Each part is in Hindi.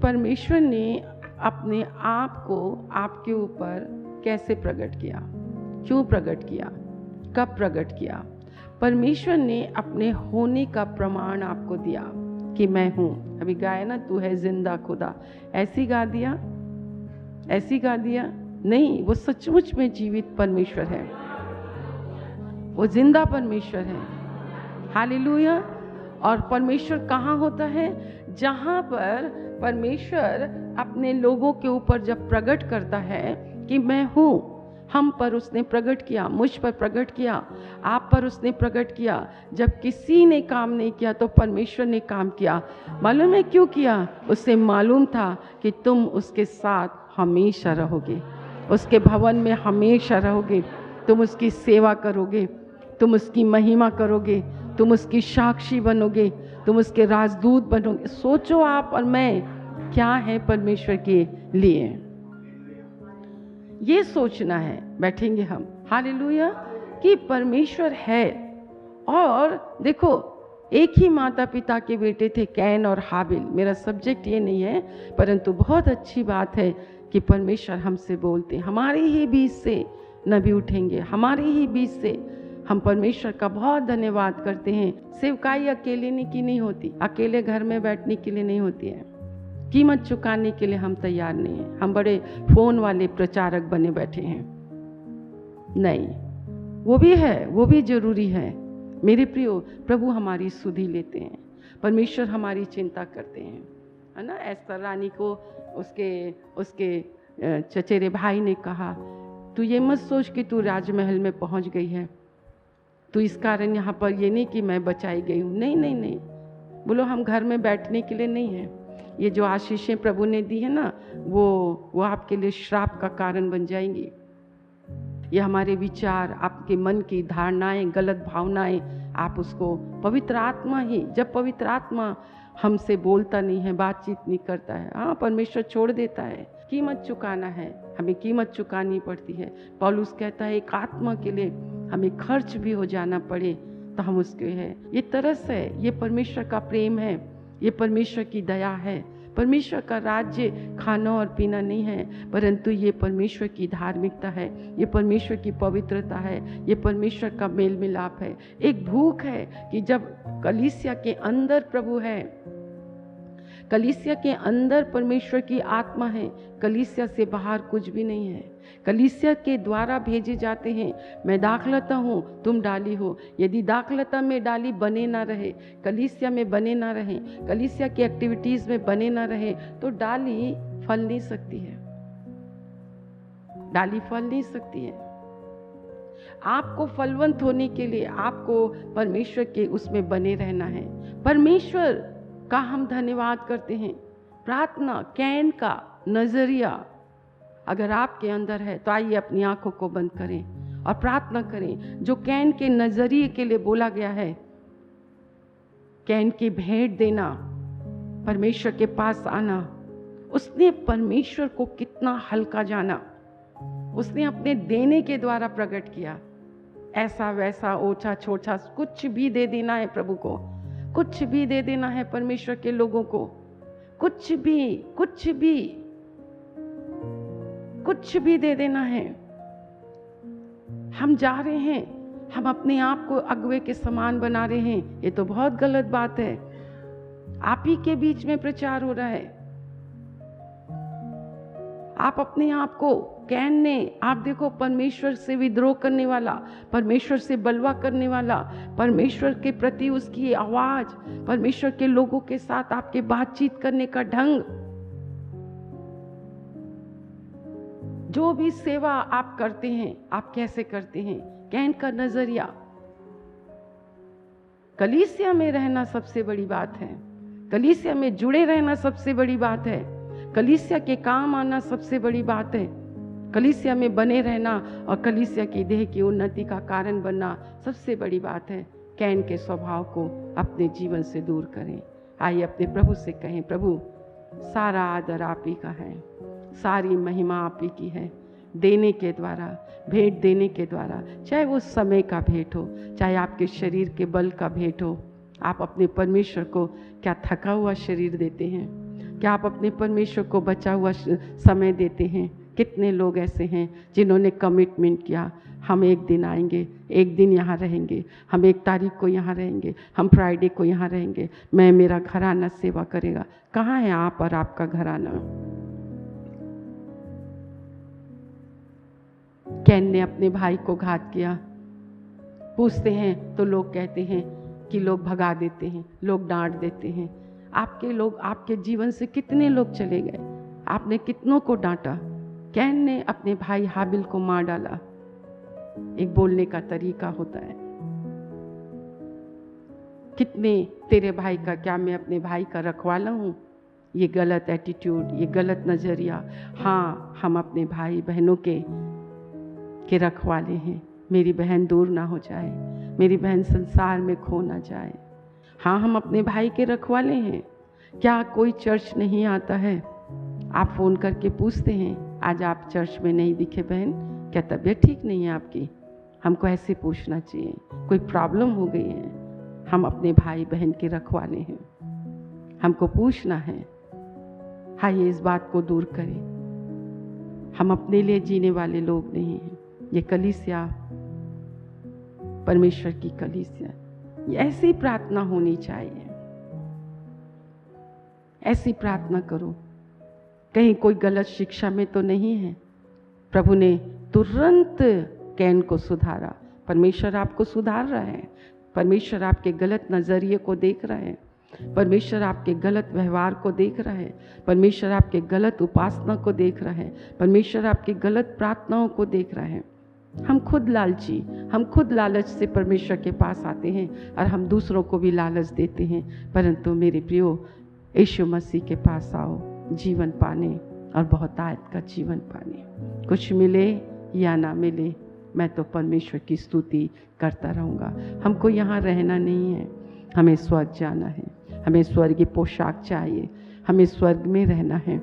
परमेश्वर ने अपने आप को आपके ऊपर कैसे प्रकट किया, क्यों प्रकट किया, कब प्रकट किया? परमेश्वर ने अपने होने का प्रमाण आपको दिया कि मैं हूँ। अभी गाया ना, तू है जिंदा खुदा, ऐसी गा दिया, ऐसी गा दिया? नहीं, वो सचमुच में जीवित परमेश्वर है, वो जिंदा परमेश्वर है। हालेलुया। और परमेश्वर कहाँ होता है? जहाँ पर परमेश्वर अपने लोगों के ऊपर जब प्रकट करता है कि मैं हूँ, हम पर उसने प्रकट किया, मुझ पर प्रकट किया, आप पर उसने प्रकट किया। जब किसी ने काम नहीं किया तो परमेश्वर ने काम किया। मालूम है क्यों किया? उसे मालूम था कि तुम उसके साथ हमेशा रहोगे, उसके भवन में हमेशा रहोगे, तुम उसकी सेवा करोगे, तुम उसकी महिमा करोगे, तुम उसकी साक्षी बनोगे, तुम उसके राजदूत बनोगे। सोचो आप और मैं क्या है परमेश्वर के लिए, ये सोचना है। बैठेंगे हम, हालेलुया, कि परमेश्वर है। और देखो, एक ही माता पिता के बेटे थे, कैन और हाबिल। मेरा सब्जेक्ट ये नहीं है, परंतु बहुत अच्छी बात है कि परमेश्वर हमसे बोलते, हमारे ही बीच से नबी उठेंगे, हमारे ही बीच से। हम परमेश्वर का बहुत धन्यवाद करते हैं। सेवकाई अकेले की नहीं होती, अकेले घर में बैठने के लिए नहीं होती है। कीमत चुकाने के लिए हम तैयार नहीं हैं। हम बड़े फोन वाले प्रचारक बने बैठे हैं, नहीं, वो भी है, वो भी जरूरी है। मेरे प्रियो, प्रभु हमारी सुधि लेते हैं, परमेश्वर हमारी चिंता करते हैं, है ना। एस्तर रानी को उसके चचेरे भाई ने कहा, तू ये मत सोच कि तू राजमहल में पहुंच गई है, तो इस कारण यहाँ पर ये नहीं कि मैं बचाई गई हूँ। नहीं नहीं नहीं, बोलो हम घर में बैठने के लिए नहीं है। ये जो आशीषें प्रभु ने दी है ना, वो आपके लिए श्राप का कारण बन जाएंगी। ये हमारे विचार, आपके मन की धारणाएं, गलत भावनाएं, आप उसको पवित्र आत्मा ही, जब पवित्र आत्मा हमसे बोलता नहीं है, बातचीत नहीं करता है, हाँ, परमेश्वर छोड़ देता है। कीमत चुकाना है, हमें कीमत चुकानी पड़ती है। पौलुस कहता है एक आत्मा के लिए हमें खर्च भी हो जाना पड़े तो हम उसके हैं। ये तरस है, ये परमेश्वर का प्रेम है, ये परमेश्वर की दया है। परमेश्वर का राज्य खाना और पीना नहीं है, परंतु ये परमेश्वर की धार्मिकता है, ये परमेश्वर की पवित्रता है, ये परमेश्वर का मेल मिलाप है। एक भूख है कि जब कलीसिया के अंदर प्रभु है, कलीसिया के अंदर परमेश्वर की आत्मा है, कलीसिया से बाहर कुछ भी नहीं है। कलीसिया के द्वारा भेजे जाते हैं। मैं दाखलता हूँ, तुम डाली हो। यदि दाखलता में डाली बने ना रहे, कलीसिया में बने ना रहे, कलीसिया की एक्टिविटीज में बने ना रहे, तो डाली फल नहीं सकती है, डाली फल नहीं सकती है। आपको फलवंत होने के लिए आपको परमेश्वर के उसमें बने रहना है। परमेश्वर का हम धन्यवाद करते हैं। प्रार्थना, कैन का नजरिया अगर आपके अंदर है तो आइए अपनी आंखों को बंद करें और प्रार्थना करें। जो कैन के नजरिए के लिए बोला गया है, कैन की भेंट देना, परमेश्वर के पास आना, उसने परमेश्वर को कितना हल्का जाना, उसने अपने देने के द्वारा प्रकट किया। ऐसा वैसा ओछा छोटा कुछ भी दे देना है प्रभु को, कुछ भी दे देना है परमेश्वर के लोगों को, कुछ भी कुछ भी कुछ भी दे देना है। हम जा रहे हैं, हम अपने आप को अगुवे के समान बना रहे हैं, ये तो बहुत गलत बात है। आप ही के बीच में प्रचार हो रहा है। आप अपने आप को कैन ने, आप देखो, परमेश्वर से विद्रोह करने वाला, परमेश्वर से बलवा करने वाला, परमेश्वर के प्रति उसकी आवाज, परमेश्वर के लोगों के साथ आपके बातचीत करने का ढंग, जो भी सेवा आप करते हैं, आप कैसे करते हैं, कैन का नजरिया। कलीसिया में रहना सबसे बड़ी बात है, कलीसिया में जुड़े रहना सबसे बड़ी बात है, कलीसिया के काम आना सबसे बड़ी बात है, कलीसिया में बने रहना और कलीसिया की देह की उन्नति का कारण बनना सबसे बड़ी बात है। कैन के स्वभाव को अपने जीवन से दूर करें। आइए अपने प्रभु से कहें, प्रभु सारा आदर आप ही का है, सारी महिमा आप ही की है। देने के द्वारा, भेंट देने के द्वारा, चाहे वो समय का भेंट हो, चाहे आपके शरीर के बल का भेंट हो। आप अपने परमेश्वर को क्या थका हुआ शरीर देते हैं? क्या आप अपने परमेश्वर को बचा हुआ समय देते हैं? कितने लोग ऐसे हैं जिन्होंने कमिटमेंट किया, हम एक दिन आएंगे, एक दिन यहाँ रहेंगे, हम 1 तारीख को यहाँ रहेंगे, हम फ्राइडे को यहाँ रहेंगे, मैं, मेरा घराना सेवा करेगा। कहाँ है आप और आपका घराना? कैन ने अपने भाई को घात किया। पूछते हैं तो लोग कहते हैं कि लोग भगा देते हैं, लोग डांट देते हैं। आपके लोग, आपके जीवन से कितने लोग चले गए? आपने कितनों को डांटा? कैन ने अपने भाई हाबिल को मार डाला। एक बोलने का तरीका होता है। कितने तेरे भाई का, क्या मैं अपने भाई का रखवाला हूँ? ये गलत एटीट्यूड, ये गलत नजरिया। हाँ, हम अपने भाई बहनों के रखवाले हैं। मेरी बहन दूर ना हो जाए, मेरी बहन संसार में खो ना जाए। हाँ, हम अपने भाई के रखवाले हैं। क्या कोई चर्च नहीं आता है? आप फ़ोन करके पूछते हैं, आज आप चर्च में नहीं दिखे बहन, क्या तबीयत ठीक नहीं है आपकी? हमको ऐसे पूछना चाहिए, कोई प्रॉब्लम हो गई है? हम अपने भाई बहन के रखवाले हैं, हमको पूछना है। आइए इस बात को दूर करें। हम अपने लिए जीने वाले लोग नहीं हैं। ये कलीसिया, परमेश्वर की कलीसिया, ये ऐसी प्रार्थना होनी चाहिए। ऐसी प्रार्थना करो, कहीं कोई गलत शिक्षा में तो नहीं है। प्रभु ने तुरंत कैन को सुधारा। परमेश्वर आपको सुधार रहा है। परमेश्वर आपके गलत नज़रिए को देख रहा है। परमेश्वर आपके गलत व्यवहार को देख रहा है। परमेश्वर आपके गलत उपासना को देख रहा है। परमेश्वर आपकी गलत प्रार्थनाओं को देख रहा है। हम खुद लालची, हम खुद लालच से परमेश्वर के पास आते हैं और हम दूसरों को भी लालच देते हैं। परंतु मेरे प्रियो, यीशु मसीह के पास आओ जीवन पाने और बहुतायत का जीवन पाने। कुछ मिले या ना मिले, मैं तो परमेश्वर की स्तुति करता रहूँगा। हमको यहाँ रहना नहीं है, हमें स्वर्ग जाना है। हमें स्वर्ग की पोशाक चाहिए, हमें स्वर्ग में रहना है।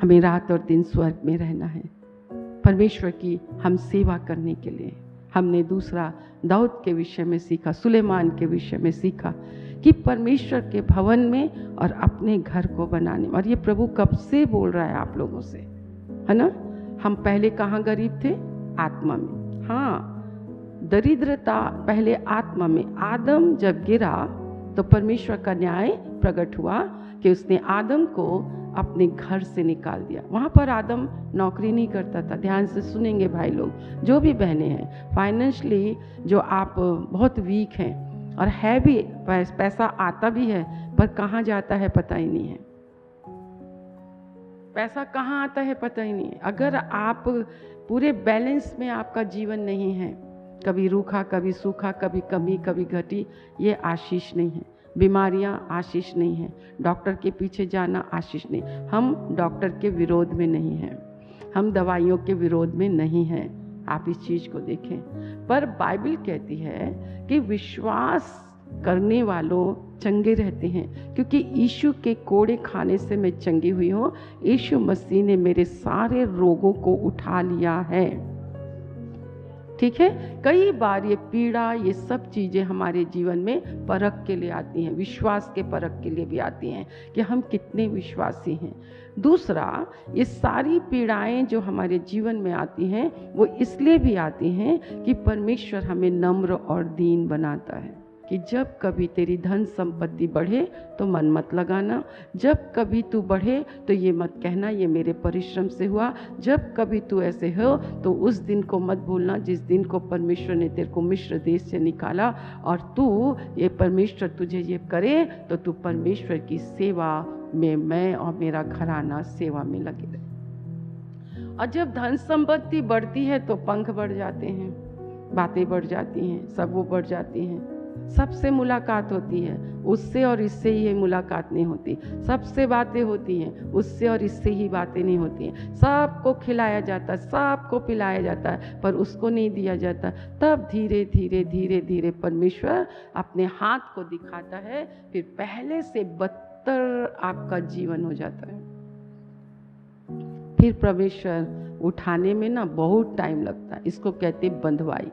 हमें रात और दिन स्वर्ग में रहना है परमेश्वर की हम सेवा करने के लिए। हमने दूसरा दाऊद के विषय में सीखा, सुलेमान के विषय में सीखा कि परमेश्वर के भवन में और अपने घर को बनाने। और ये प्रभु कब से बोल रहा है आप लोगों से, है ना? हम पहले कहाँ गरीब थे? आत्मा में। हाँ, दरिद्रता पहले आत्मा में। आदम जब गिरा तो परमेश्वर का न्याय प्रकट हुआ कि उसने आदम को अपने घर से निकाल दिया। वहाँ पर आदम नौकरी नहीं करता था। ध्यान से सुनेंगे भाई लोग, जो भी बहनें हैं, फाइनेंशली जो आप बहुत वीक हैं और है भी, पैसा आता भी है पर कहाँ जाता है पता ही नहीं है। पैसा कहाँ आता है पता ही नहीं है। अगर आप पूरे बैलेंस में आपका जीवन नहीं है, कभी रूखा कभी सूखा, कभी कमी कभी घटी, ये आशीष नहीं है। बीमारियां आशीष नहीं है। डॉक्टर के पीछे जाना आशीष नहीं। हम डॉक्टर के विरोध में नहीं हैं, हम दवाइयों के विरोध में नहीं हैं। आप इस चीज़ को देखें। पर बाइबल कहती है कि विश्वास करने वालों चंगे रहते हैं, क्योंकि यीशु के कोड़े खाने से मैं चंगी हुई हूँ। यीशु मसीह ने मेरे सारे रोगों को उठा लिया है। ठीक है। कई बार ये पीड़ा, ये सब चीज़ें हमारे जीवन में परख के लिए आती हैं, विश्वास के परख के लिए भी आती हैं कि हम कितने विश्वासी हैं। दूसरा, ये सारी पीड़ाएं जो हमारे जीवन में आती हैं वो इसलिए भी आती हैं कि परमेश्वर हमें नम्र और दीन बनाता है। कि जब कभी तेरी धन संपत्ति बढ़े तो मन मत लगाना, जब कभी तू बढ़े तो ये मत कहना ये मेरे परिश्रम से हुआ। जब कभी तू ऐसे हो तो उस दिन को मत भूलना जिस दिन को परमेश्वर ने तेरे को मिस्र देश से निकाला, और तू ये परमेश्वर तुझे ये करे तो तू परमेश्वर की सेवा में, मैं और मेरा घराना सेवा में लगे रहे। और जब धन संपत्ति बढ़ती है तो पंख बढ़ जाते हैं, बातें बढ़ जाती हैं, सब वो बढ़ जाती हैं। सबसे मुलाकात होती है, उससे और इससे ये मुलाकात नहीं होती। सबसे बातें होती हैं, उससे और इससे ही बातें नहीं होती हैं। सबको खिलाया जाता है, सबको पिलाया जाता है, पर उसको नहीं दिया जाता। तब धीरे धीरे धीरे धीरे परमेश्वर अपने हाथ को दिखाता है, फिर पहले से बदतर आपका जीवन हो जाता है। फिर परमेश्वर उठाने में ना बहुत टाइम लगता है। इसको कहते बंधवाई।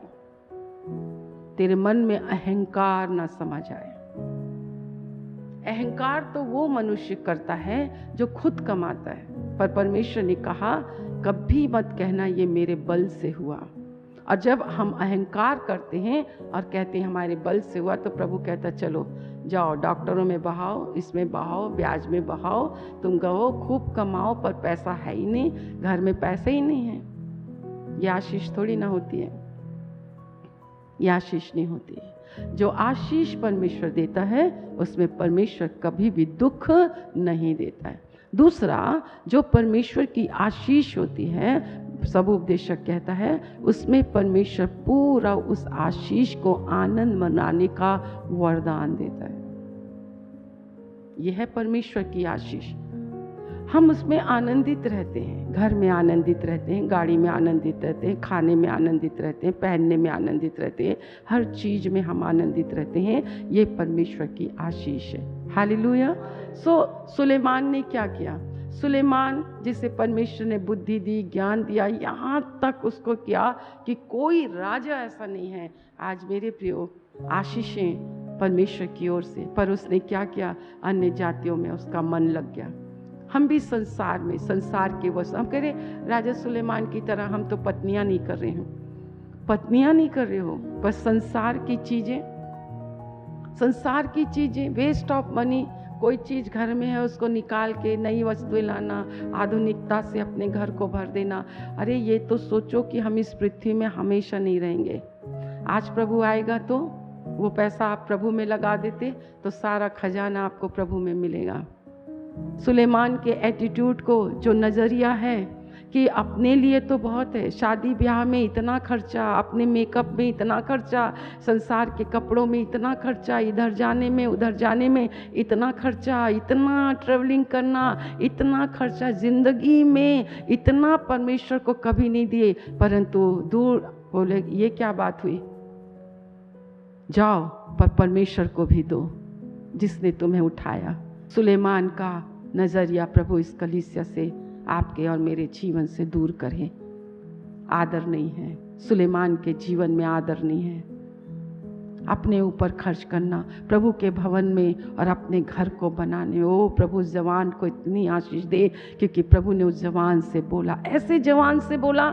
तेरे मन में अहंकार ना समा जाए, अहंकार तो वो मनुष्य करता है जो खुद कमाता है, पर परमेश्वर ने कहा कभी मत कहना ये मेरे बल से हुआ। और जब हम अहंकार करते हैं और कहते हैं हमारे बल से हुआ, तो प्रभु कहता चलो जाओ डॉक्टरों में बहाओ, इसमें बहाओ, ब्याज में बहाओ, तुम गहो खूब कमाओ, पर पैसा है ही नहीं, घर में पैसे ही नहीं है। ये आशीष थोड़ी ना होती है, ये आशीष नहीं होती है। जो आशीष परमेश्वर देता है उसमें परमेश्वर कभी भी दुख नहीं देता है। दूसरा, जो परमेश्वर की आशीष होती है, सब उपदेशक कहता है, उसमें परमेश्वर पूरा उस आशीष को आनंद मनाने का वरदान देता है। यह है परमेश्वर की आशीष। हम उसमें आनंदित रहते हैं, घर में आनंदित रहते हैं, गाड़ी में आनंदित रहते हैं, खाने में आनंदित रहते हैं, पहनने में आनंदित रहते हैं, हर चीज में हम आनंदित रहते हैं। ये परमेश्वर की आशीष है। हालेलुया। सुलेमान ने क्या किया? सुलेमान जिसे परमेश्वर ने बुद्धि दी, ज्ञान दिया, यहाँ तक उसको किया कि कोई राजा ऐसा नहीं है। आज मेरे प्रियो, आशीषें परमेश्वर की ओर से, पर उसने क्या किया? अन्य जातियों में उसका मन लग गया। हम भी संसार में, संसार के वश, हम कह रहे राजा सुलेमान की तरह हम तो पत्नियां नहीं कर रहे हो, पत्नियां नहीं कर रहे हो, बस संसार की चीजें, संसार की चीजें, वेस्ट ऑफ मनी। कोई चीज घर में है उसको निकाल के नई वस्तुएं लाना, आधुनिकता से अपने घर को भर देना। अरे ये तो सोचो कि हम इस पृथ्वी में हमेशा नहीं रहेंगे। आज प्रभु आएगा तो वो पैसा आप प्रभु में लगा देते तो सारा खजाना आपको प्रभु में मिलेगा। सुलेमान के एटीट्यूड को, जो नज़रिया है कि अपने लिए तो बहुत है, शादी ब्याह में इतना खर्चा, अपने मेकअप में इतना खर्चा, संसार के कपड़ों में इतना खर्चा, इधर जाने में उधर जाने में इतना खर्चा, इतना ट्रैवलिंग करना, इतना खर्चा, जिंदगी में इतना परमेश्वर को कभी नहीं दिए। परंतु दूर बोले ये क्या बात हुई? जाओ पर परमेश्वर को भी दो जिसने तुम्हें उठाया। सुलेमान का नजरिया प्रभु इस कलीसिया से, आपके और मेरे जीवन से दूर करें। आदर नहीं है, सुलेमान के जीवन में आदर नहीं है। अपने ऊपर खर्च करना, प्रभु के भवन में और अपने घर को बनाने। ओ प्रभु उस जवान को इतनी आशीष दे, क्योंकि प्रभु ने उस जवान से बोला, ऐसे जवान से बोला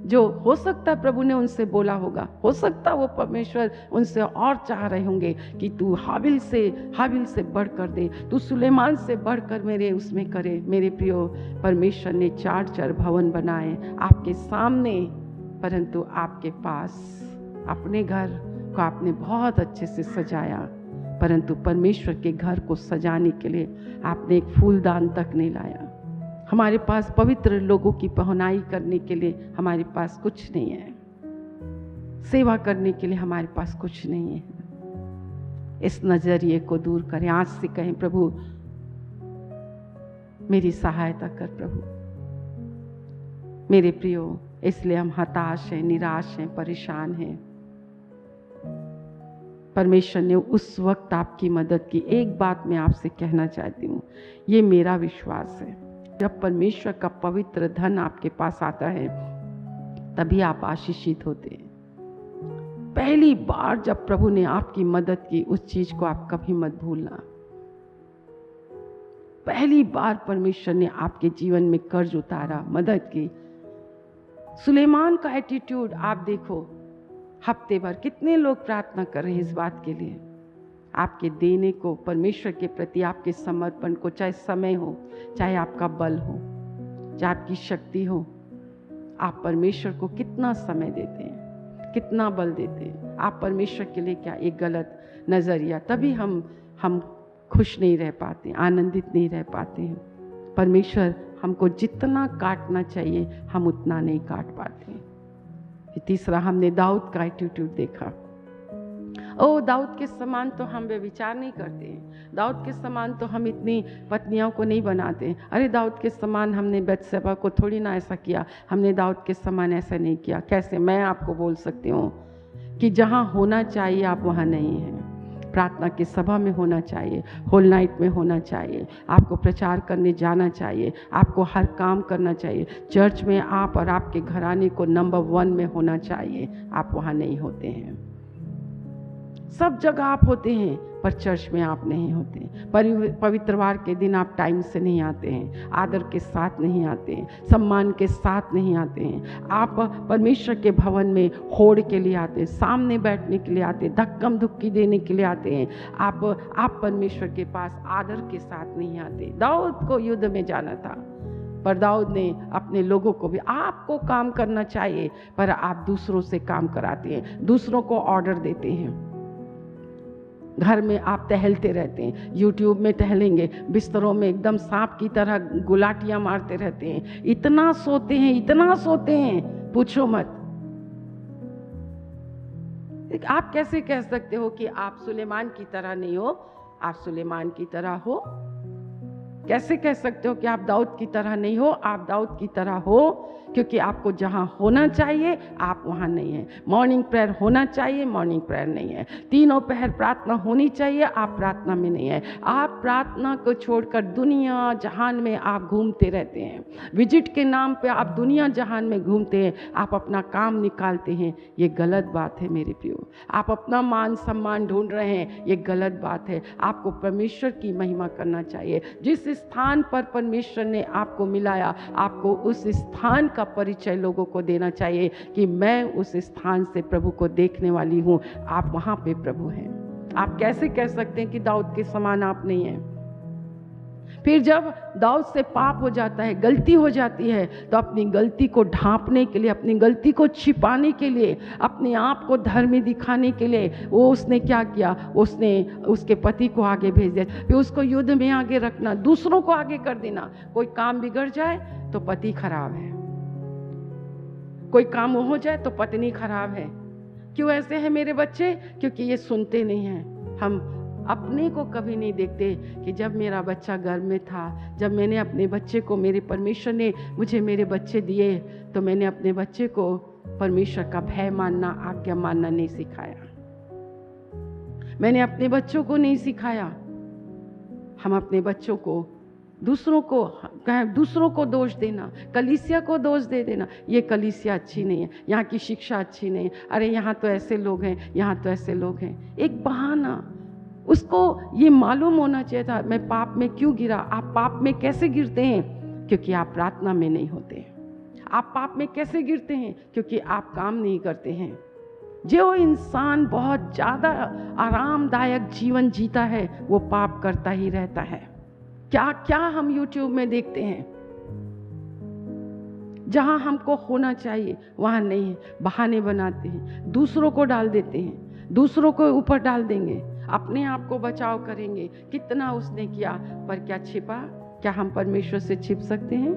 जो हो सकता है प्रभु ने उनसे बोला होगा, हो सकता वो परमेश्वर उनसे और चाह रहे होंगे कि तू हाबिल से बढ़कर दे, तू सुलेमान से बढ़कर मेरे उसमें करे। मेरे प्रियो, परमेश्वर ने 4 भवन बनाए आपके सामने, परंतु आपके पास अपने घर को आपने बहुत अच्छे से सजाया, परंतु परमेश्वर के घर को सजाने के लिए आपने एक फूलदान तक नहीं लाया। हमारे पास पवित्र लोगों की पहुनाई करने के लिए हमारे पास कुछ नहीं है, सेवा करने के लिए हमारे पास कुछ नहीं है। इस नजरिए को दूर करें। आज से कहें प्रभु मेरी सहायता कर प्रभु। मेरे प्रियो, इसलिए हम हताश हैं, निराश हैं, परेशान हैं। परमेश्वर ने उस वक्त आपकी मदद की। एक बात मैं आपसे कहना चाहती हूँ, ये मेरा विश्वास है, जब परमेश्वर का पवित्र धन आपके पास आता है तभी आप आशीषित होते हैं। पहली बार जब प्रभु ने आपकी मदद की, उस चीज को आप कभी मत भूलना। पहली बार परमेश्वर ने आपके जीवन में कर्ज उतारा, मदद की। सुलेमान का एटीट्यूड आप देखो, हफ्ते भर कितने लोग प्रार्थना कर रहे हैं इस बात के लिए, आपके देने को, परमेश्वर के प्रति आपके समर्पण को, चाहे समय हो, चाहे आपका बल हो, चाहे आपकी शक्ति हो। आप परमेश्वर को कितना समय देते हैं, कितना बल देते हैं। आप परमेश्वर के लिए क्या एक गलत नजरिया, तभी हम खुश नहीं रह पाते, आनंदित नहीं रह पाते हैं। परमेश्वर हमको जितना काटना चाहिए हम उतना नहीं काट पाते हैं। तीसरा, हमने दाऊद का एटीट्यूड देखा। ओ दाऊद के समान तो हम व्यभिचार नहीं करते हैं, दाऊद के समान तो हम इतनी पत्नियों को नहीं बनाते। अरे दाऊद के समान हमने बत्शेबा को थोड़ी ना ऐसा किया, हमने दाऊद के समान ऐसा नहीं किया। कैसे? मैं आपको बोल सकती हूँ कि जहाँ होना चाहिए आप वहाँ नहीं हैं। प्रार्थना की सभा में होना चाहिए, होल नाइट में होना चाहिए, आपको प्रचार करने जाना चाहिए, आपको हर काम करना चाहिए, चर्च में आप और आपके घराने को नंबर 1 में होना चाहिए। आप वहाँ नहीं होते हैं। सब जगह आप होते हैं, पर चर्च में आप नहीं होते। पवित्रवार के दिन आप टाइम से नहीं आते हैं, आदर के साथ नहीं आते हैं, सम्मान के साथ नहीं आते हैं। आप परमेश्वर के भवन में होड़ के लिए आते हैं, सामने बैठने के लिए आते हैं, धक्कम धुक्की देने के लिए आते हैं। आप परमेश्वर के पास आदर के साथ नहीं आते। दाऊद को युद्ध में जाना था, पर दाऊद ने अपने लोगों को भी, आपको काम करना चाहिए, पर आप दूसरों से काम कराते हैं, दूसरों को ऑर्डर देते हैं। घर में आप टहलते रहते हैं, यूट्यूब में टहलेंगे, बिस्तरों में एकदम सांप की तरह गुलाटियां मारते रहते हैं, इतना सोते हैं पूछो मत। आप कैसे कह सकते हो कि आप सुलेमान की तरह नहीं हो? आप सुलेमान की तरह हो। कैसे कह सकते हो कि आप दाऊद की तरह नहीं हो? आप दाऊद की तरह हो, क्योंकि आपको जहाँ होना चाहिए आप वहाँ नहीं है। मॉर्निंग प्रेयर होना चाहिए, मॉर्निंग प्रेयर नहीं है। तीनों पहर प्रार्थना होनी चाहिए, आप प्रार्थना में नहीं है। आप प्रार्थना को छोड़कर दुनिया जहान में आप घूमते रहते हैं। विजिट के नाम पे आप दुनिया जहान में घूमते हैं, आप अपना काम निकालते हैं। ये गलत बात है मेरे प्रियो। आप अपना मान सम्मान ढूंढ रहे हैं, ये गलत बात है। आपको परमेश्वर की महिमा करना चाहिए। जिस स्थान पर परमेश्वर ने आपको मिलाया, आपको उस स्थान का परिचय लोगों को देना चाहिए कि मैं उस स्थान से प्रभु को देखने वाली हूँ। आप वहाँ पे प्रभु हैं। आप कैसे कह सकते हैं कि दाऊद के समान आप नहीं हैं? फिर जब दाऊद से पाप हो जाता है, गलती हो जाती है, तो अपनी गलती को ढांपने के लिए, अपनी गलती को छिपाने के लिए, अपने आप को धर्मी दिखाने के लिए वो उसने क्या किया? उसने उसके पति को आगे भेज दिया। फिर उसको युद्ध में आगे रखना, दूसरों को आगे कर देना। कोई काम बिगड़ जाए तो पति खराब है, कोई काम हो जाए तो पत्नी खराब है। क्यों ऐसे हैं मेरे बच्चे? क्योंकि ये सुनते नहीं हैं। हम अपने को कभी नहीं देखते कि जब मेरा बच्चा गर्भ में था, जब मैंने अपने बच्चे को, मेरे परमेश्वर ने मुझे मेरे बच्चे दिए, तो मैंने अपने बच्चे को परमेश्वर का भय मानना, आज्ञा मानना नहीं सिखाया। मैंने अपने बच्चों को नहीं सिखाया। हम अपने बच्चों को दूसरों को दोष देना, कलीसिया को दोष दे देना, ये कलीसिया अच्छी नहीं है, यहाँ की शिक्षा अच्छी नहीं है, अरे यहाँ तो ऐसे लोग हैं, यहाँ तो ऐसे लोग हैं। एक बहाना। उसको ये मालूम होना चाहिए था मैं पाप में क्यों गिरा। आप पाप में कैसे गिरते हैं? क्योंकि आप प्रार्थना में नहीं होते। आप पाप में कैसे गिरते हैं? क्योंकि आप काम नहीं करते हैं। जो इंसान बहुत ज़्यादा आरामदायक जीवन जीता है, वो पाप करता ही रहता है। क्या क्या हम YouTube में देखते हैं? जहां हमको होना चाहिए वहां नहीं है। बहाने बनाते हैं, दूसरों को डाल देते हैं, दूसरों को ऊपर डाल देंगे, अपने आप को बचाव करेंगे। कितना उसने किया, पर क्या छिपा? क्या हम परमेश्वर से छिप सकते हैं?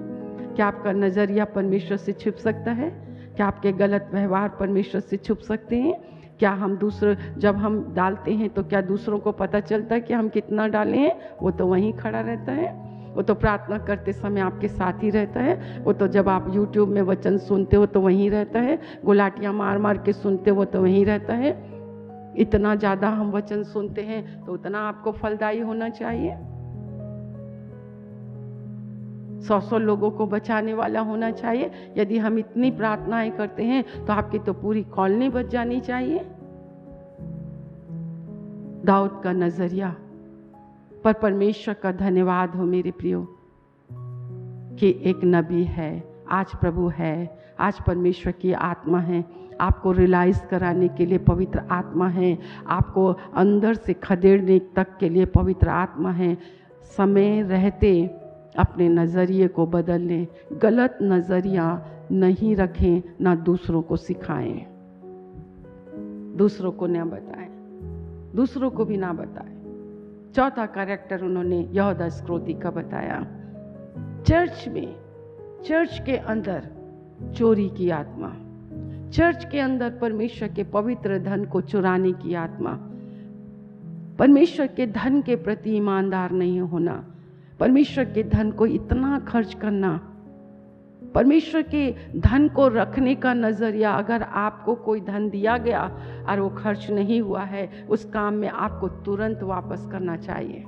क्या आपका नजरिया परमेश्वर से छिप सकता है? क्या आपके गलत व्यवहार परमेश्वर से छुप सकते हैं? क्या हम जब हम डालते हैं तो क्या दूसरों को पता चलता है कि हम कितना डाले हैं? वो तो वहीं खड़ा रहता है। वो तो प्रार्थना करते समय आपके साथ ही रहता है। वो तो जब आप YouTube में वचन सुनते हो तो वहीं रहता है। गुलाटियाँ मार मार के सुनते हो तो वहीं रहता है। इतना ज़्यादा हम वचन सुनते हैं तो उतना आपको फलदायी होना चाहिए। 100 लोगों को बचाने वाला होना चाहिए। यदि हम इतनी प्रार्थनाएं करते हैं तो आपकी तो पूरी कॉलोनी बच जानी चाहिए। दाऊद का नजरिया पर परमेश्वर का धन्यवाद हो मेरे प्रियो कि एक नबी है, आज प्रभु है, आज परमेश्वर की आत्मा है। आपको रियलाइज कराने के लिए पवित्र आत्मा है, आपको अंदर से खदेड़ने तक के लिए पवित्र आत्मा है। समय रहते अपने नज़रिए को बदल लें। गलत नज़रिया नहीं रखें, ना दूसरों को सिखाएं, दूसरों को ना बताएं, दूसरों को भी ना बताएं। चौथा कैरेक्टर उन्होंने यहूदा इस्करियोती का बताया। चर्च के अंदर चोरी की आत्मा, चर्च के अंदर परमेश्वर के पवित्र धन को चुराने की आत्मा, परमेश्वर के धन के प्रति ईमानदार नहीं होना, परमेश्वर के धन को इतना खर्च करना, परमेश्वर के धन को रखने का नजरिया। अगर आपको कोई धन दिया गया और वो खर्च नहीं हुआ है, उस काम में आपको तुरंत वापस करना चाहिए।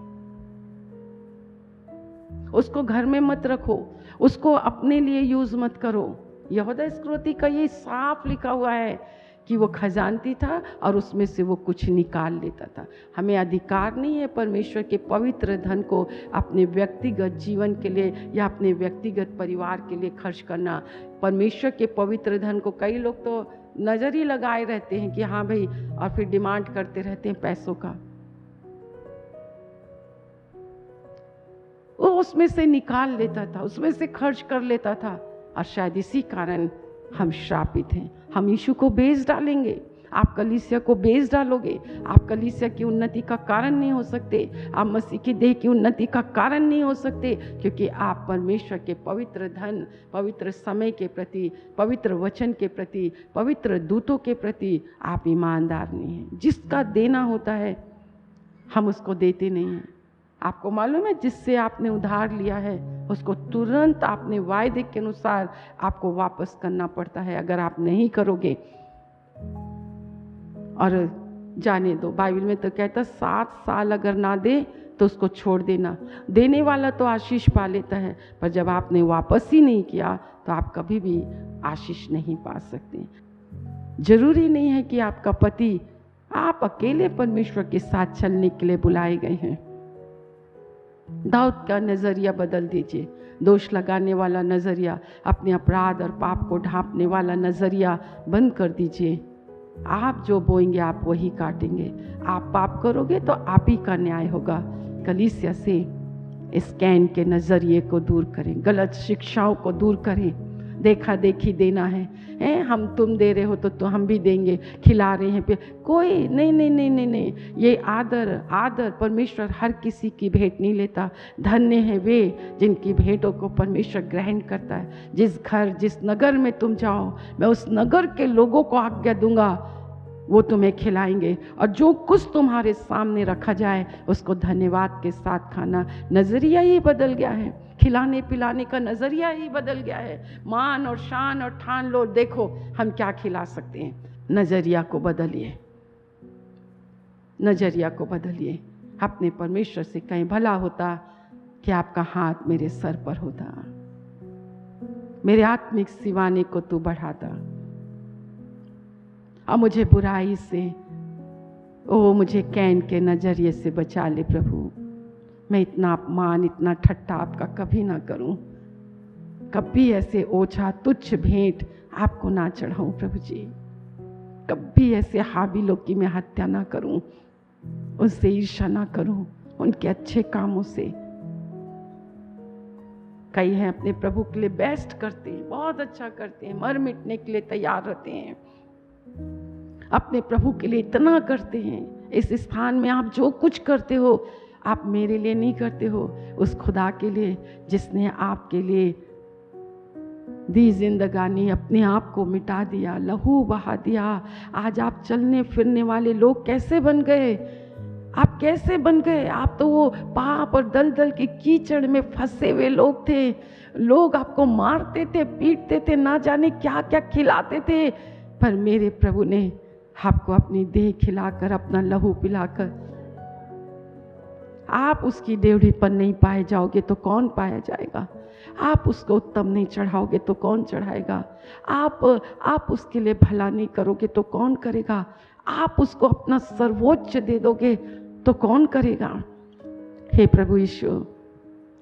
उसको घर में मत रखो, उसको अपने लिए यूज मत करो। यहूदा इस्करियोती का ये साफ लिखा हुआ है कि वो खजानती था और उसमें से वो कुछ निकाल लेता था। हमें अधिकार नहीं है परमेश्वर के पवित्र धन को अपने व्यक्तिगत जीवन के लिए या अपने व्यक्तिगत परिवार के लिए खर्च करना। परमेश्वर के पवित्र धन को कई लोग तो नज़र ही लगाए रहते हैं कि हाँ भाई, और फिर डिमांड करते रहते हैं पैसों का। वो उसमें से निकाल लेता था, उसमें से खर्च कर लेता था, और शायद इसी कारण हम श्रापित हैं। हम यीशु को बेच डालेंगे, आप कलीसिया को बेच डालोगे, आप कलीसिया की उन्नति का कारण नहीं हो सकते, आप मसीह की देह की उन्नति का कारण नहीं हो सकते, क्योंकि आप परमेश्वर के पवित्र धन, पवित्र समय के प्रति, पवित्र वचन के प्रति, पवित्र दूतों के प्रति आप ईमानदार नहीं हैं। जिसका देना होता है हम उसको देते नहीं हैं। आपको मालूम है, जिससे आपने उधार लिया है उसको तुरंत आपने वायदे के अनुसार आपको वापस करना पड़ता है। अगर आप नहीं करोगे, और जाने दो, बाइबल में तो कहता 7 साल अगर ना दे तो उसको छोड़ देना। देने वाला तो आशीष पा लेता है, पर जब आपने वापस ही नहीं किया तो आप कभी भी आशीष नहीं पा सकते। जरूरी नहीं है कि आपका पति, आप अकेले परमेश्वर के साथ चलने के लिए बुलाए गए हैं। दाऊद का नजरिया बदल दीजिए। दोष लगाने वाला नजरिया, अपने अपराध और पाप को ढांपने वाला नजरिया बंद कर दीजिए। आप जो बोएंगे आप वही काटेंगे। आप पाप करोगे तो आप ही का न्याय होगा। कलीसिया से इस कैन के नजरिए को दूर करें, गलत शिक्षाओं को दूर करें। देखा देखी देना है, हम तुम दे रहे हो तो हम भी देंगे, खिला रहे हैं पे कोई नहीं नहीं नहीं नहीं नहीं। ये आदर परमेश्वर हर किसी की भेंट नहीं लेता। धन्य है वे जिनकी भेंटों को परमेश्वर ग्रहण करता है। जिस घर, जिस नगर में तुम जाओ, मैं उस नगर के लोगों को आज्ञा दूंगा, वो तुम्हें खिलाएंगे, और जो कुछ तुम्हारे सामने रखा जाए उसको धन्यवाद के साथ खाना। नजरिया ही बदल गया है, खिलाने पिलाने का नजरिया ही बदल गया है। मान और शान और ठान लो, देखो हम क्या खिला सकते हैं। नजरिया को बदलिए, नजरिया को बदलिए। अपने परमेश्वर से कहीं भला होता कि आपका हाथ मेरे सर पर होता, मेरे आत्मिक सिवाने को तू बढ़ाता, और मुझे बुराई से, मुझे कैन के नजरिए से बचा ले प्रभु। मैं इतना अपमान, इतना ठट्ठा आपका कभी ना करूं, कभी ऐसे ओछा तुच्छ भेंट आपको ना चढ़ाऊं प्रभु जी। कभी ऐसे हाबिलों की मैं हत्या ना करूं, उनसे ईर्ष्या ना करूं, उनके अच्छे कामों से। कई हैं अपने प्रभु के लिए बेस्ट करते हैं, बहुत अच्छा करते हैं, मर मिटने के लिए तैयार रहते हैं, अपने प्रभु के लिए इतना करते हैं। इस स्थान में आप जो कुछ करते हो आप मेरे लिए नहीं करते हो, उस खुदा के लिए जिसने आपके लिए दी जिंदगानी, अपने आप को मिटा दिया, लहू बहा दिया। आज आप चलने फिरने वाले लोग कैसे बन गए? आप कैसे बन गए? आप तो वो पाप और दलदल के कीचड़ में फंसे हुए लोग थे। लोग आपको मारते थे, पीटते थे, ना जाने क्या क्या खिलाते थे, पर मेरे प्रभु ने आपको अपनी देह खिलाकर, अपना लहू पिलाकर, आप उसकी डेवढ़ी पर नहीं पाए जाओगे तो कौन पाया जाएगा? आप उसको उत्तम नहीं चढ़ाओगे तो कौन चढ़ाएगा? आप उसके लिए भला नहीं करोगे तो कौन करेगा? आप उसको अपना सर्वोच्च दे दोगे तो कौन करेगा? हे प्रभु यीशु,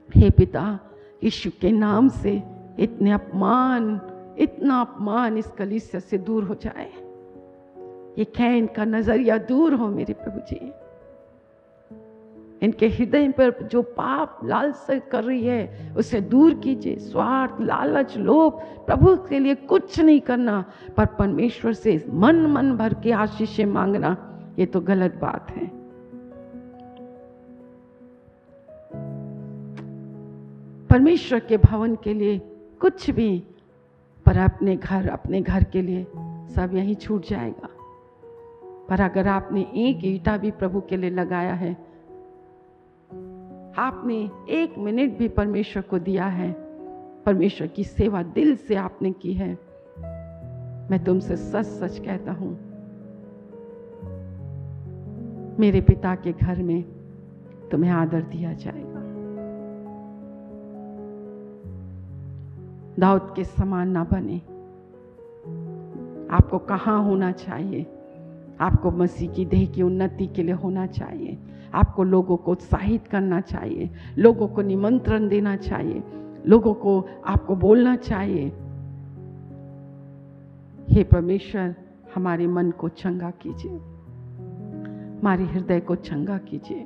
हे पिता, यीशु के नाम से इतना अपमान इस कलीसिया से दूर हो जाए। ये कैन का नजरिया दूर हो मेरे प्रभु जी। इनके हृदय पर जो पाप लालसा कर रही है उसे दूर कीजिए। स्वार्थ, लालच, लोभ, प्रभु के लिए कुछ नहीं करना, पर परमेश्वर से मन भर के आशीषें मांगना, ये तो गलत बात है। परमेश्वर के भवन के लिए कुछ भी, पर अपने घर के लिए सब यहीं छूट जाएगा। पर अगर आपने एक ईंटा भी प्रभु के लिए लगाया है, आपने 1 मिनट भी परमेश्वर को दिया है, परमेश्वर की सेवा दिल से आपने की है, मैं तुमसे सच सच कहता हूं, मेरे पिता के घर में तुम्हें आदर दिया जाएगा। दाऊद के समान ना बने, आपको कहाँ होना चाहिए? आपको मसीह की देह की उन्नति के लिए होना चाहिए। आपको लोगों को उत्साहित करना चाहिए, लोगों को निमंत्रण देना चाहिए, लोगों को आपको बोलना चाहिए। हे परमेश्वर, हमारे मन को चंगा कीजिए, हमारे हृदय को चंगा कीजिए।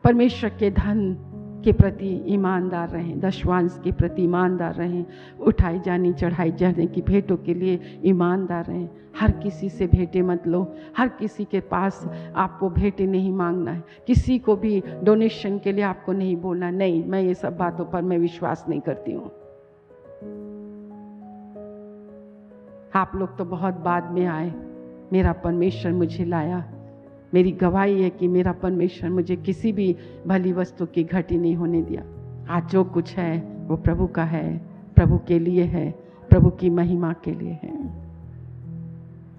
परमेश्वर के धन के प्रति ईमानदार रहें, दशवांश के प्रति ईमानदार रहें, उठाई जानी चढ़ाई जाने की भेंटों के लिए ईमानदार रहें। हर किसी से भेंटें मत लो, हर किसी के पास आपको भेंटें नहीं मांगना है, किसी को भी डोनेशन के लिए आपको नहीं बोलना। नहीं, मैं ये सब बातों पर मैं विश्वास नहीं करती हूँ। आप लोग तो बहुत बाद में आए, मेरा परमेश्वर मुझे लाया। मेरी गवाही है कि मेरा परमेश्वर मुझे किसी भी भली वस्तु की घटी नहीं होने दिया। आज जो कुछ है वो प्रभु का है, प्रभु के लिए है, प्रभु की महिमा के लिए है।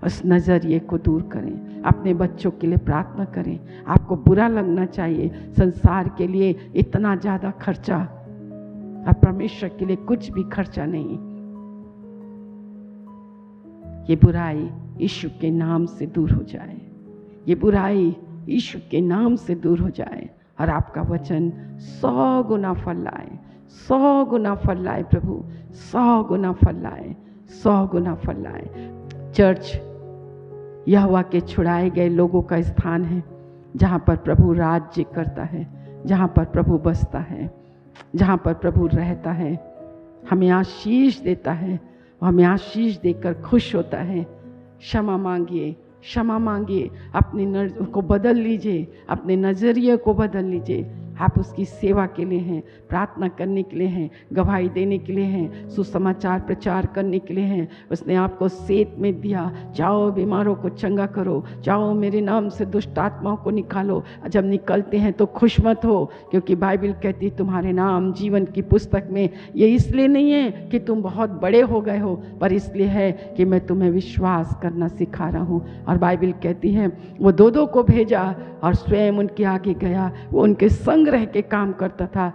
उस नज़रिए को दूर करें, अपने बच्चों के लिए प्रार्थना करें। आपको बुरा लगना चाहिए, संसार के लिए इतना ज़्यादा खर्चा, अब परमेश्वर के लिए कुछ भी खर्चा नहीं। ये बुराई यीशु के नाम से दूर हो जाए, ये बुराई यीशु के नाम से दूर हो जाए और आपका वचन 100 गुना फल लाए, 100 गुना फल लाए प्रभु, 100 गुना फल लाए, 100 गुना फल लाए। चर्च यहोवा के छुड़ाए गए लोगों का स्थान है, जहाँ पर प्रभु राज्य करता है, जहाँ पर प्रभु बसता है, जहाँ पर प्रभु रहता है, हमें आशीष देता है, हमें आशीष देकर खुश होता है। क्षमा मांगिए, क्षमा मांगिए, अपने को बदल लीजिए, अपने नज़रिए को बदल लीजिए। आप उसकी सेवा के लिए हैं, प्रार्थना करने के लिए हैं, गवाही देने के लिए हैं, सुसमाचार प्रचार करने के लिए हैं। उसने आपको सेत में दिया, जाओ बीमारों को चंगा करो, जाओ मेरे नाम से दुष्ट आत्माओं को निकालो। जब निकलते हैं तो खुश मत हो, क्योंकि बाइबल कहती तुम्हारे नाम जीवन की पुस्तक में। ये इसलिए नहीं है कि तुम बहुत बड़े हो गए हो, पर इसलिए है कि मैं तुम्हें विश्वास करना सिखा रहा हूँ। और बाइबल कहती है वो दो को भेजा और स्वयं उनके आगे गया, वो उनके संग रह के काम करता था।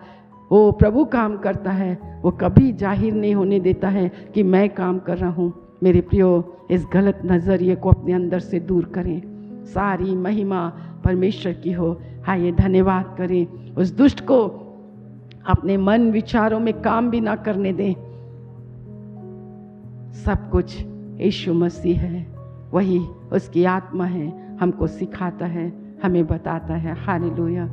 वो प्रभु काम करता है, वो कभी जाहिर नहीं होने देता है कि मैं काम कर रहा हूँ। मेरे प्रियो, इस गलत नज़रिए को अपने अंदर से दूर करें। सारी महिमा परमेश्वर की हो। आइए धन्यवाद करें। उस दुष्ट को अपने मन विचारों में काम भी ना करने दें। सब कुछ यीशु मसीह है, वही उसकी आत्मा है, हमको सिखाता है, हमें बताता है। Hallelujah.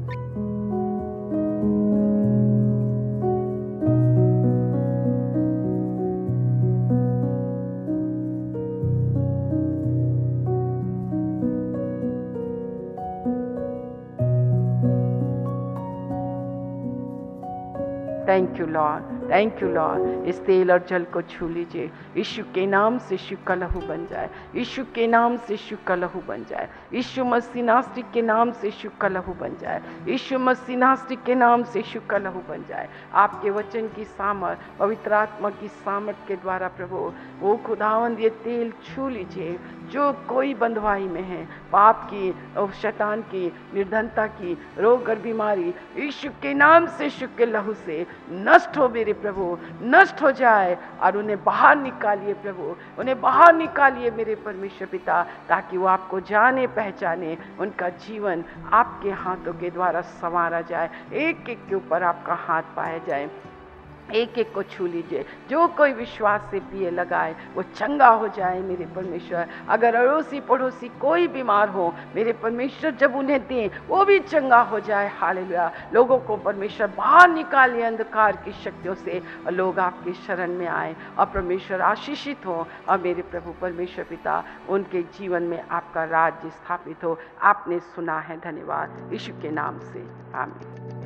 Thank you Lord, thank you Lord. इस तेल और जल को छू लीजिए। यीशु के नाम से यीशु का लहू बन जाए, यीशु के नाम से यीशु का लहू बन जाए, यीशु मसीह नासरी के नाम से यीशु का लहू बन जाए, यीशु मसीह नासरी के नाम से यीशु का लहू बन जाए। आपके वचन की सामर्थ, पवित्र आत्मा की सामर्थ के द्वारा प्रभु वो खुदावंद ये तेल छू लीजिए। जो कोई बंधुआई में है, पाप की और शैतान की, निर्धनता की, रोग और बीमारी, यीशु के नाम से यीशु के लहू से नष्ट हो मेरे प्रभु, नष्ट हो जाए और उन्हें बाहर निकालिए प्रभु, उन्हें बाहर निकालिए मेरे परमेश्वर पिता, ताकि वो आपको जाने पहचाने, उनका जीवन आपके हाथों के द्वारा संवारा जाए, एक एक के ऊपर आपका हाथ पाया जाए। एक एक को छू लीजिए। जो कोई विश्वास से पिए लगाए वो चंगा हो जाए मेरे परमेश्वर। अगर अड़ोसी पड़ोसी कोई बीमार हो मेरे परमेश्वर, जब उन्हें दें वो भी चंगा हो जाए। हालेलुया। लोगों को परमेश्वर बाहर निकाले अंधकार की शक्तियों से, और लोग आपके शरण में आए और परमेश्वर आशीषित हो, और मेरे प्रभु परमेश्वर पिता उनके जीवन में आपका राज्य स्थापित हो। आपने सुना है, धन्यवाद। यीशु के नाम से आमीन।